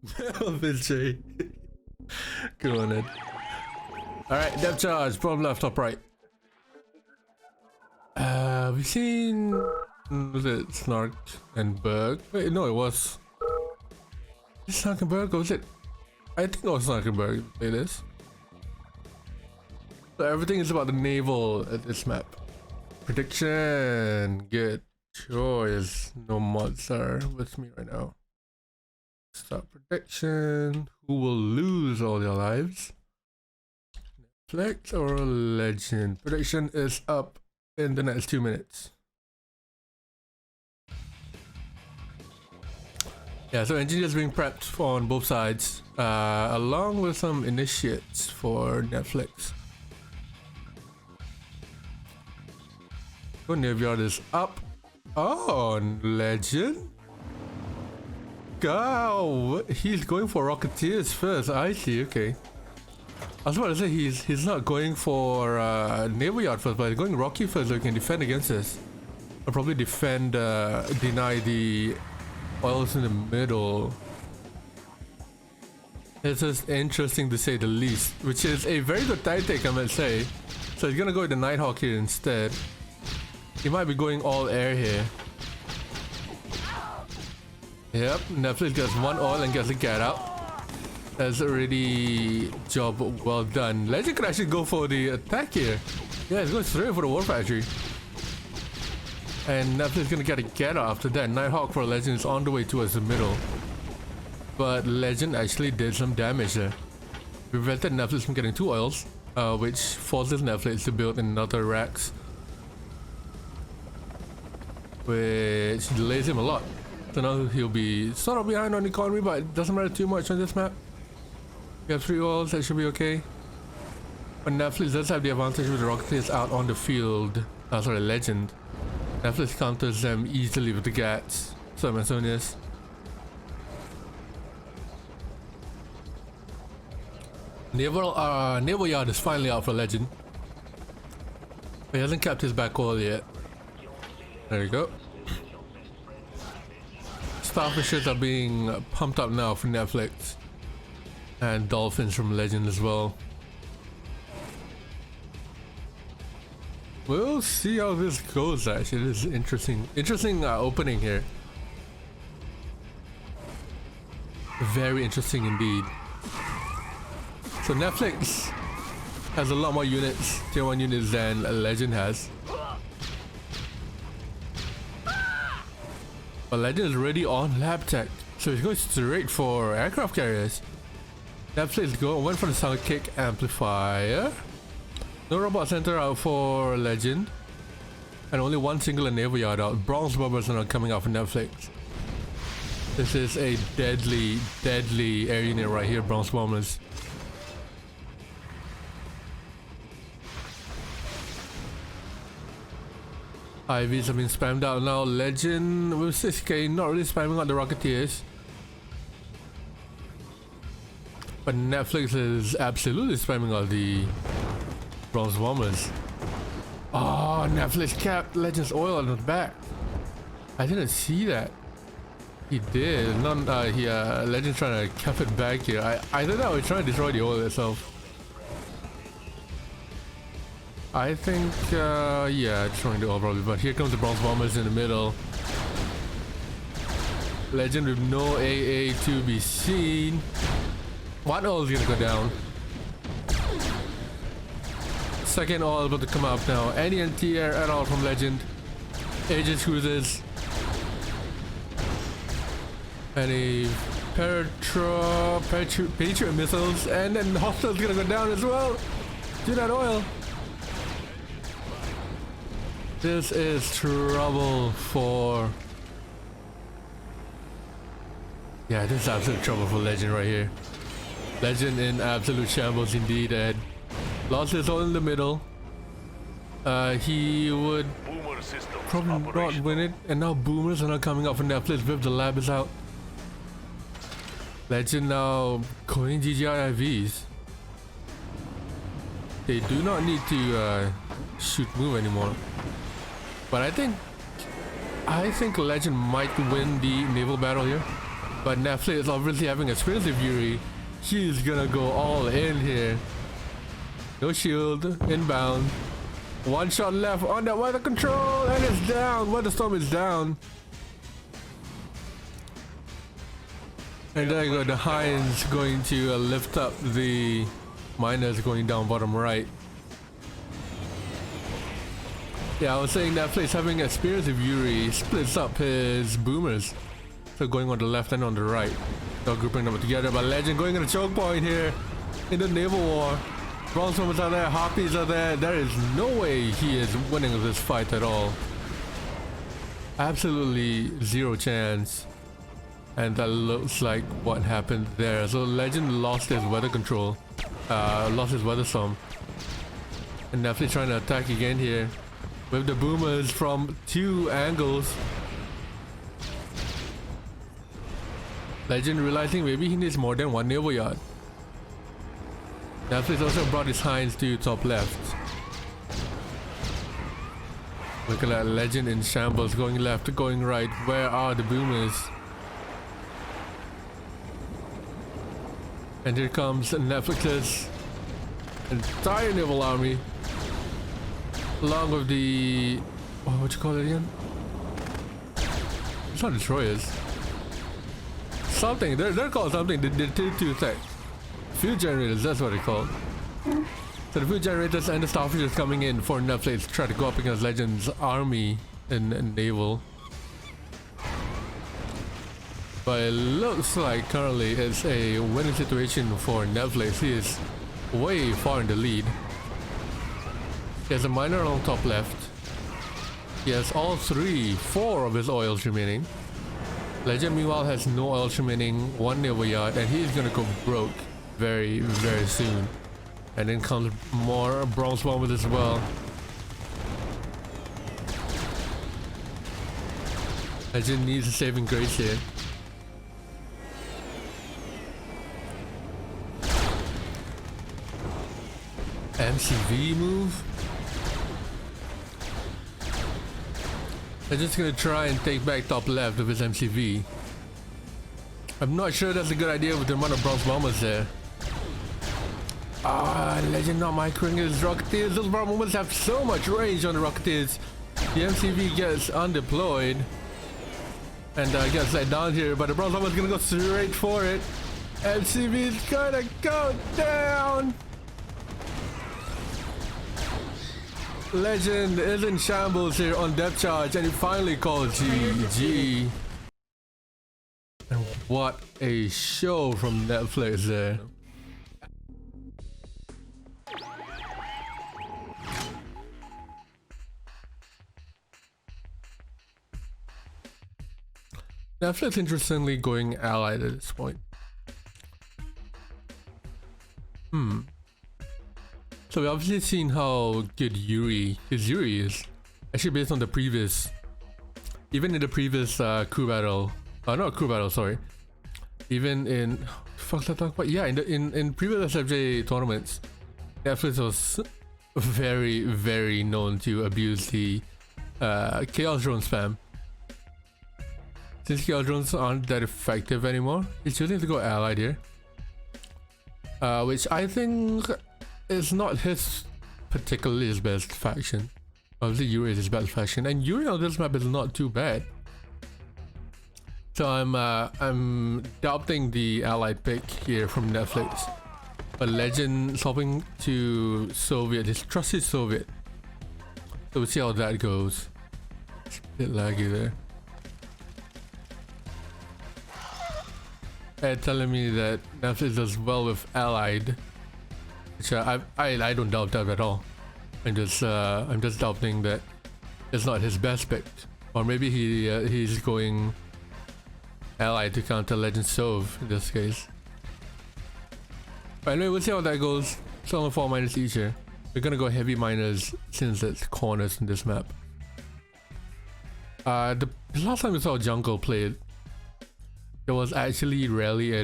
Vinci. Good on it. Alright, depth charge, bottom left, top right. We've seen, was it Snark and Burg? Wait, no, it was Snark and Burg, or was it? I think it was Snark and Burg. It is. So everything is about the naval at this map. Prediction, good choice. No mods are with me right now. Start prediction. Who will lose all their lives? Flex or Legend? Prediction is up in the next 2 minutes. Yeah, so engineers being prepped on both sides, along with some initiates for Netflix. Oh, Naveyard is up. Oh, Legend. Go! He's going for Rocketeers first. I see. Okay. I was about to say he's not going for Naval Yard first, but he's going Rocky first so he can defend against this. I'll probably defend, deny the oils in the middle. It's just interesting to say the least, which is a very good tactic, I might say. So he's gonna go with the Nighthawk here instead. He might be going all air here. Yep, Netflix gets one oil and gets a get out. That's already job well done. Legend could actually go for the attack here. Yeah, he's going straight for the War Factory. And Netflix gonna get a get out after that. Nighthawk for Legend is on the way towards the middle. But Legend actually did some damage there. Prevented Netflix from getting 2 oils, which forces Netflix to build another racks. Which delays him a lot. So now he'll be sort of behind on economy, but it doesn't matter too much on this map. We have 3 oils, that should be okay. But Netflix does have the advantage with the Rocketeers out on the field. Sorry, Legend. Netflix counters them easily with the Gats. So Amazonias. Naval Yard is finally out for Legend. But he hasn't kept his back oil yet. There you go. Starfishers are being pumped up now for Netflix. And Dolphins from Legend as well. We'll see how this goes actually. This is interesting opening here. Very interesting indeed. So Netflix has a lot more units, tier 1 units than Legend has. But Legend is already on lab tech, so he's going straight for aircraft carriers. Netflix went for the sound kick amplifier. No robot center out for Legend. And only one single naval yard out. Bronze bombers are not coming out for Netflix. This is a deadly, deadly air unit right here, bronze bombers. IVs have been spammed out now. Legend with 6k, not really spamming out the Rocketeers. But Netflix is absolutely spamming out the bronze bombers. Oh, Netflix capped Legend's oil on the back. I didn't see that. He did. Legend's trying to cap it back here. I don't know. He's trying to destroy the oil itself. I think, yeah, destroying the oil probably. But here comes the bronze bombers in the middle. Legend with no AA to be seen. One oil is gonna go down. Second oil about to come up now. Any anti-air at all from Legend. Aegis cruisers. Any Patriot missiles. And then the hostile's gonna go down as well. Do that oil. This is trouble for... Yeah, this is absolute trouble for Legend right here. Legend in absolute shambles indeed, and lost his oil in the middle. He would probably not win it, and now boomers are not coming up for Netflix. Viv the lab is out. Legend now going GGI IVs. They do not need to shoot move anymore. But I think Legend might win the naval battle here. But Netflix is obviously having experience with Yuri. He's gonna go all in here. No shield, inbound. One shot left on that weather control, and it's down. Weather storm is down. And there you go, the Heinz going to lift up the miners going down bottom right. Yeah, I was saying that place having experience with Yuri splits up his boomers. So going on the left and on the right. They're grouping them together, but Legend going in a choke point here in the naval war. Bronze Bombers are there, Harpies are there. There is no way he is winning this fight at all. Absolutely zero chance. And that looks like what happened there. So Legend lost his weather control. Lost his weather storm. And Netflix trying to attack again here. With the boomers from two angles. Legend realizing maybe he needs more than one naval yard. Netflix also brought his Heinz to top left. Look at that, Legend in shambles, going left, going right. Where are the boomers? And here comes Netflix's entire naval army. Along with the... what you call it again? It's not destroyers. Something, they're called something. They did two things. Fuel generators, that's what they're called. So the fuel generators and the starfishers coming in for Netflix to try to go up against Legend's army in naval. But it looks like currently it's a winning situation for Netflix. He is way far in the lead. He has a miner on top left. He has all four of his oils remaining. Legend meanwhile has no oils remaining, one naval yard, and he's gonna go broke very, very soon. And then comes more bronze bombers as well. Legend needs a saving grace here. MCV move. I'm just gonna try and take back top left of his MCV. I'm not sure that's a good idea with the amount of bronze bombers there. Legend not microing his Rocketeers. Those bronze bombers have so much range on the Rocketeers. The MCV gets undeployed and gets let down here, but the bronze bomber is gonna go straight for it. MCV is gonna go down. Legend is in shambles here on depth charge, and he finally calls GG. And what a show from Netflix there. Netflix interestingly going allied at this point. So we've obviously seen how good Yuri is. Actually based on the previous, even in the previous crew battle, not crew battle, sorry. Even in, fuck that talk about? Yeah, in previous SFJ tournaments, Netflix was very, very known to abuse the Chaos Drone spam. Since Chaos Drones aren't that effective anymore, he's choosing to go allied here. Which I think is not particularly his best faction. Obviously Yuri is his best faction, and Yuri on this map is not too bad. So I'm doubting the allied pick here from Netflix. But Legend swapping to Soviet, his trusted Soviet. So we'll see how that goes. It's a bit laggy there. They're telling me that Netflix does well with allied, which I don't doubt that at all. I'm just doubting that it's not his best pick, or maybe he's going allied to counter Legend Sov in this case. But anyway, we'll see how that goes. It's only 4 miners each here. We're gonna go heavy miners since it's corners in this map. The last time we saw Jungle played, there was actually rarely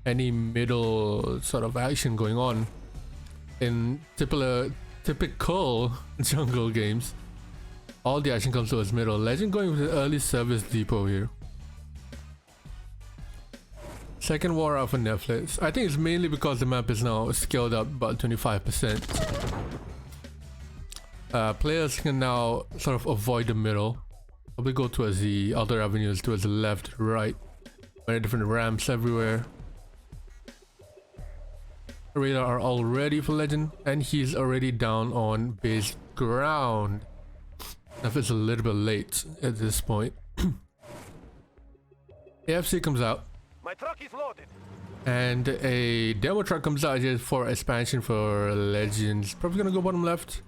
any middle sort of action going on in typical jungle games. All the action comes towards middle. Legend going with the early service depot here. Second war out for Netflix. I think it's mainly because the map is now scaled up about 25%. Players can now sort of avoid the middle. Probably go towards the other avenues, towards the left, right. Very different ramps everywhere. Radar are all ready for Legend, and he's already down on base ground. If it's a little bit late at this point. AFC comes out. My truck is loaded. And a demo truck comes out here for expansion for Legends. Probably gonna go bottom left.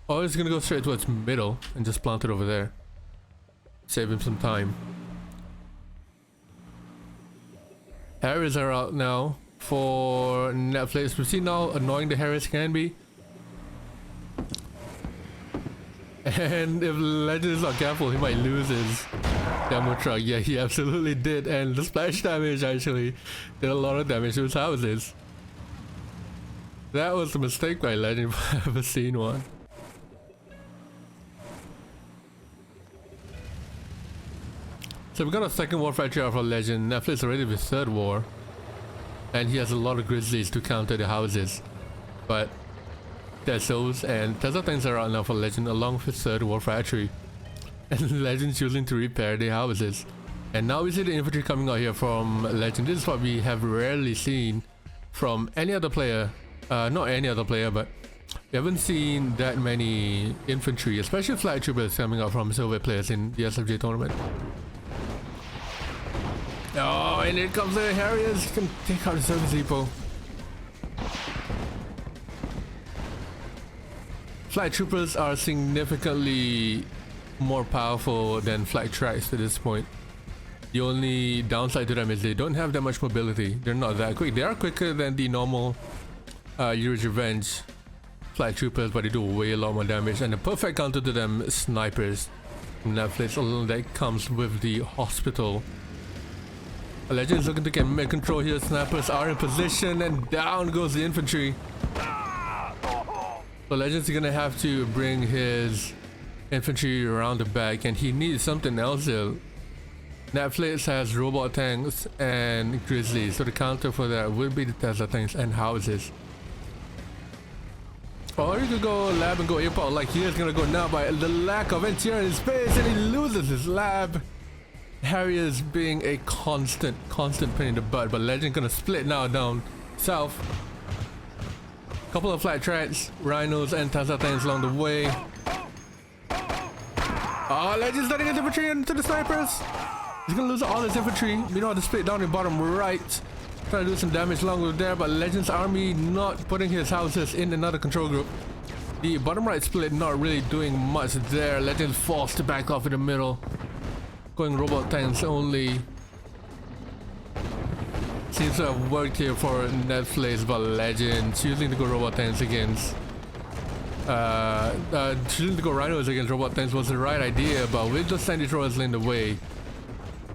Or he's gonna go straight towards middle and just plant it over there. Save him some time. Harriers are out now for Netflix. We see now annoying the Harriers can be. And if Legend is not careful, he might lose his demo truck. Yeah, he absolutely did. And the splash damage actually did a lot of damage to his houses. That was a mistake by Legend if I've ever seen one. So we got a second war factory out for Legend. Netflix already with third war. And he has a lot of grizzlies to counter the houses. But Tessos and Tesla things are out now for Legend along with third war factory. And Legend choosing to repair the houses. And now we see the infantry coming out here from Legend. This is what we have rarely seen from any other player. Not any other player, but we haven't seen that many infantry, especially flag troopers coming out from silver players in the SFJ tournament. Oh, and here comes the Harriers. You can take out the service depot. Flag troopers are significantly more powerful than flag tracks at this point. The only downside to them is they don't have that much mobility. They're not that quick. They are quicker than the normal Yuri's Revenge flag troopers, but they do way a lot more damage. And the perfect counter to them is snipers. Netflix alone that comes with the hospital. Legend is looking to get mid control here. Snipers are in position and down goes the infantry. So Legend's gonna have to bring his infantry around the back, and he needs something else here. Netflix has robot tanks and grizzlies, so the counter for that would be the Tesla tanks and houses. Or you could go lab and go airport like he is gonna go now, by the lack of interior in space, and he loses his lab. Harriers being a constant pain in the butt, but Legend gonna split now down south. Couple of flat tracks, rhinos and Tesla tanks along the way. Oh, Legend's letting his infantry into the snipers. He's gonna lose all his infantry. You know how to split down in bottom right. Trying to do some damage along with there, but Legend's army not putting his houses in another control group. The bottom right split not really doing much there. Legend's forced to back off in the middle. Going robot tanks only. Seems to have worked here for Netflix, but Legend choosing to go robot tanks against choosing to go rhinos against robot tanks was the right idea, but with the sandy throwers in the way,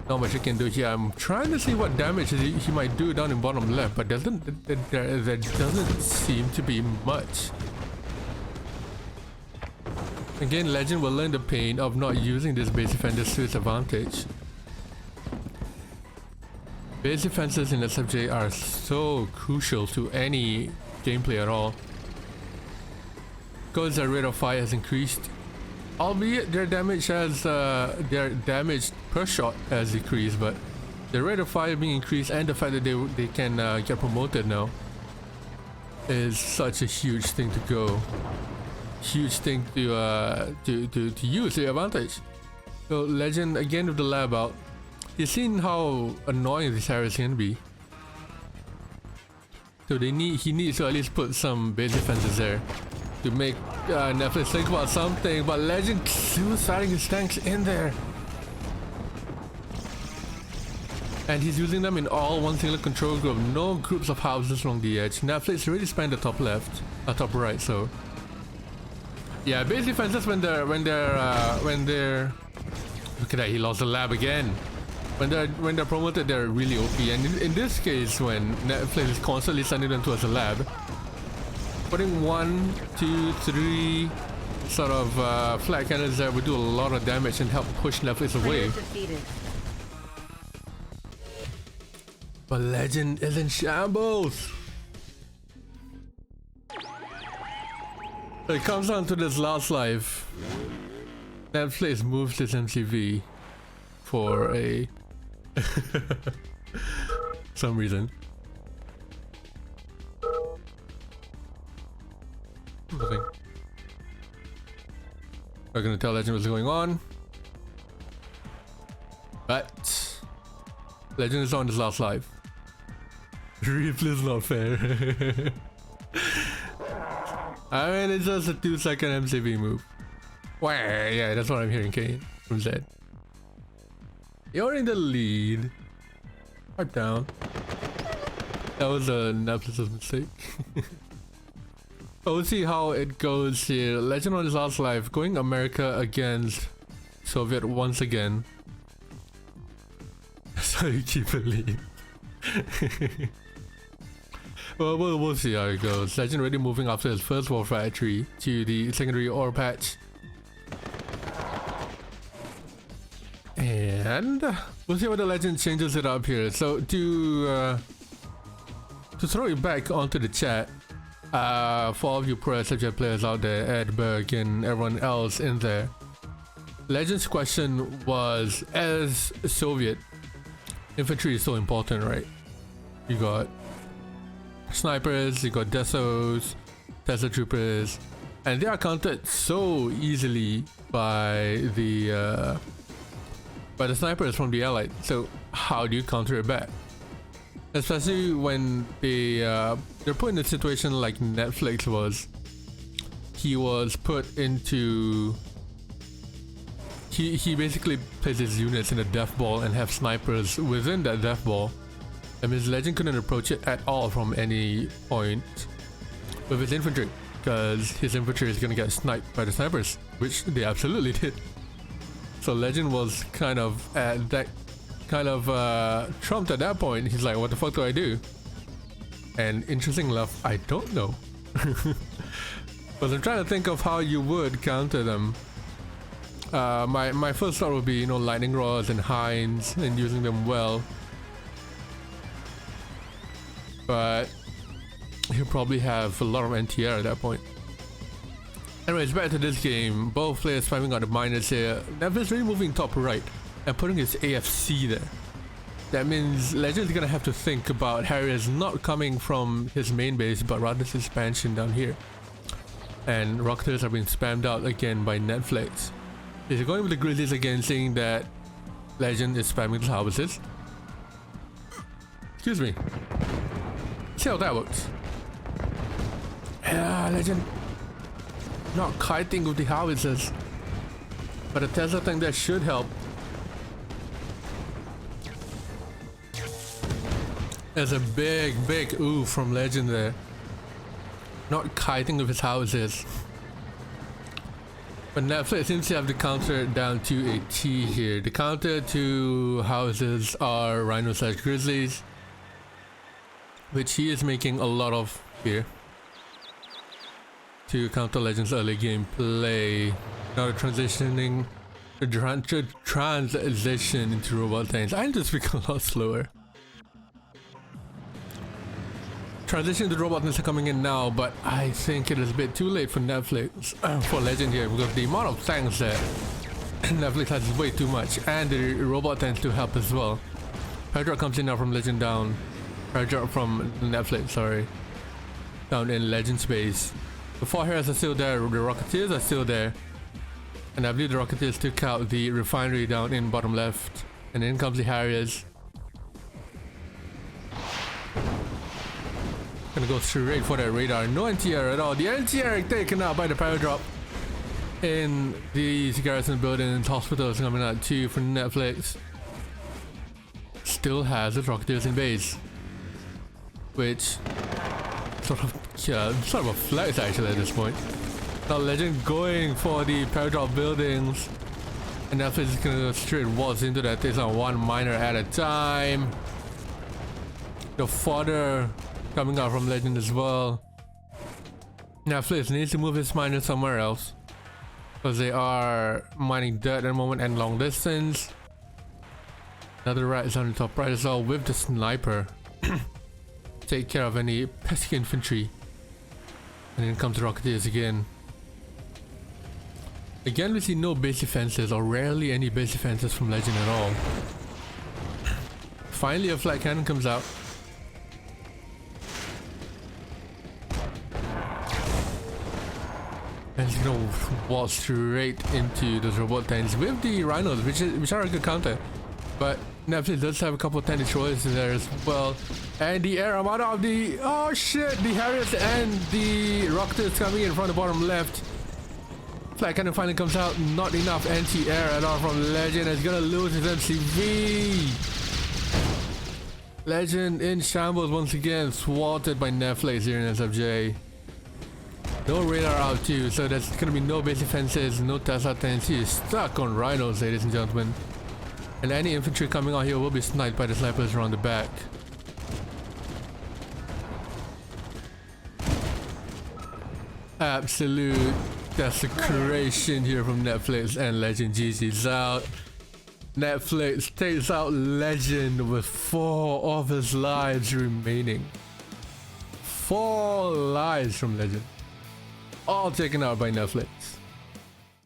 not much you can do here. I'm trying to see what damage he might do down in bottom left, but there doesn't seem to be much. Again, Legend will learn the pain of not using this base defenders to its advantage. Base defenses in SFJ are so crucial to any gameplay at all. Because their rate of fire has increased, albeit their damage per shot has decreased, but the rate of fire being increased and the fact that they can get promoted now is such a huge thing to go. Huge thing to use to your advantage. So Legend again with the lab out. You've seen how annoying these Harriers can be. So he needs to at least put some base defenses there to make Netflix think about something. But Legend suiciding his tanks in there, and he's using them in all one single control group. No groups of houses along the edge. Netflix really spanned the top left, top right. So yeah, base defenses when they're look at that, he lost the lab again. When they're promoted, they're really OP, and in this case, when Netflix is constantly sending them towards the lab, putting 1, 2, 3 sort of flat cannons there would do a lot of damage and help push Netflix away. But Legend is in shambles. So it comes down to this last life. Netflix moves this MCV for a some reason. Nothing. We're gonna tell Legend what's going on. But Legend is on his last life. Replay is not fair. I mean, it's just a 2-second MCV move. Wow, yeah, that's what I'm hearing, Kane from Zed. You're in the lead. Pipe down. That was a Netflix's mistake. But we'll see how it goes here. Legend on his last life, going America against Soviet once again. That's how you keep a lead. Well, we'll see how it goes. Legend already moving after his first war factory to the secondary ore patch. And we'll see what the Legend changes it up here. So to throw it back onto the chat, for all of you pro SFJ players out there, Ed, Burg, and everyone else in there, Legend's question was, as Soviet, infantry is so important, right? You got snipers, you got desos, Tesla troopers, and they are countered so easily by the snipers from the Allied. So how do you counter it back? Especially when they're put in a situation like Netflix was. He was put into. He basically places units in a death ball and have snipers within that death ball. That means Legend couldn't approach it at all from any point with his infantry, because his infantry is gonna get sniped by the snipers, which they absolutely did. So Legend was kind of at that trumped at that point. He's like, what the fuck do I do? And interesting enough, I don't know. But I'm trying to think of how you would counter them. My first thought would be, you know, lightning rods and hinds and using them well. But he'll probably have a lot of NTR at that point. Anyways, back to this game. Both players fighting on the miners here. Netflix really moving top right and putting his AFC there. That means Legend's gonna have to think about Harriers not coming from his main base, but rather his expansion down here. And Rocketers are being spammed out again by Netflix. Is he going with the Grizzlies again, saying that Legend is spamming the howitzers? Excuse me. See how that works. Yeah, Legend not kiting with the howitzers, but a Tesla thing that should help. There's a big ooh from Legend there. Not kiting with his howitzers. But Netflix seems to have the counter down to a T here. The counter to howitzers are Rhino/Grizzlies, which he is making a lot of here to counter Legend's early game play. Now the transition into robot tanks. I need to speak a lot slower. Transition to robot tanks are coming in now, but I think it is a bit too late for Netflix, for Legend here, because the amount of tanks that Netflix has is way too much, and the robot tanks to help as well. Paradrop comes in now from Legend down. Paradrop from Netflix, sorry. Down in Legend space. The 4 Harriers are still there, the Rocketeers are still there. And I believe the Rocketeers took out the refinery down in bottom left. And in comes the Harriers. Gonna go straight for that radar. No NTR at all. The NTR taken out by the Paradrop. In the garrison buildings, hospitals coming out too from Netflix. Still has the Rocketeers in base. Which sort of a flex actually at this point. Now Legend going for the Paradrop buildings, and Netflix is gonna go straight waltz into that. Takes on one miner at a time. The fodder coming out from Legend as well. Netflix needs to move his miners somewhere else, because they are mining dirt at the moment and long distance. Another rat is on the top right as well with the sniper. take care of any pesky infantry, and then come to Rocketeers again. Again, we see no base defenses, or rarely any base defenses from Legend at all. Finally, a flat cannon comes out. And he's gonna walk straight into those robot tanks with the rhinos, which are a good counter. But Netflix does have a couple of tank destroyers in there as well. And the air armada of the... oh shit! The Harriers and the Rockets coming in from the bottom left. Flat cannon finally comes out. Not enough anti-air at all from Legend. It's gonna lose his MCV. Legend in shambles once again. Swatted by Netflix here in SFJ. No radar out too, so there's gonna be no base defenses, no Tesla tanks. He is stuck on rhinos, ladies and gentlemen. And any infantry coming out here will be sniped by the snipers around the back. Absolute desecration here from Netflix, and Legend GG's out. Netflix takes out Legend with 4 of his lives remaining. 4 lives from Legend. All taken out by Netflix.